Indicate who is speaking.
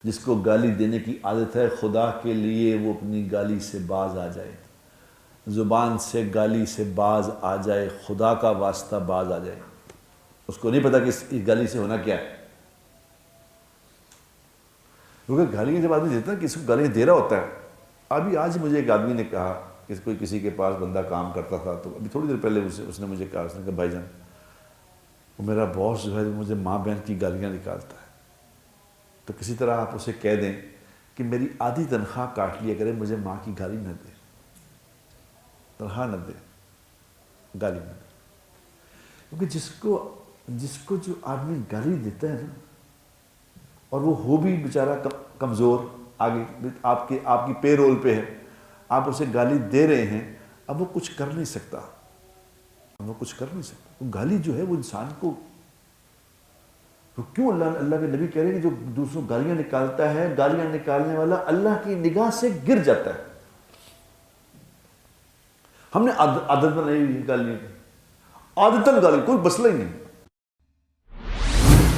Speaker 1: جس کو گالی دینے کی عادت ہے خدا کے لیے وہ اپنی گالی سے باز آ جائے، زبان سے گالی سے باز آ جائے، خدا کا واسطہ باز آ جائے. اس کو نہیں پتا کہ اس گالی سے ہونا کیا ہے. کیونکہ گالیاں جب آدمی دیتا ہے کہ اس کو گالیاں دے رہا ہوتا ہے. ابھی آج مجھے ایک آدمی نے کہا کہ کوئی کسی کے پاس بندہ کام کرتا تھا، تو ابھی تھوڑی دیر پہلے اس نے مجھے کہا، اس نے کہا بھائی جان وہ میرا باس جو ہے مجھے ماں بہن کی گالیاں نکالتا ہے، تو کسی طرح آپ اسے کہہ دیں کہ میری آدھی تنخواہ کاٹ لیا کرے، مجھے ماں کی گالی نہ دے، تنخواہ نہ دے، گالی نہ دے. کیونکہ جس کو جو آدمی گالی دیتا ہے نا، اور وہ ہو بھی بیچارہ کمزور، آگے آپ کی پے رول پہ ہے، آپ اسے گالی دے رہے ہیں، اب وہ کچھ کر نہیں سکتا، گالی جو ہے وہ انسان کو، تو کیوں اللہ کے نبی کہہ رہے ہیں کہ جو دوسروں گالیاں نکالتا ہے، گالیاں نکالنے والا اللہ کی نگاہ سے گر جاتا ہے. ہم نے عادت بنائی ہوئی گالیاں کی، عادتاً گالی، کوئی مسئلہ ہی نہیں.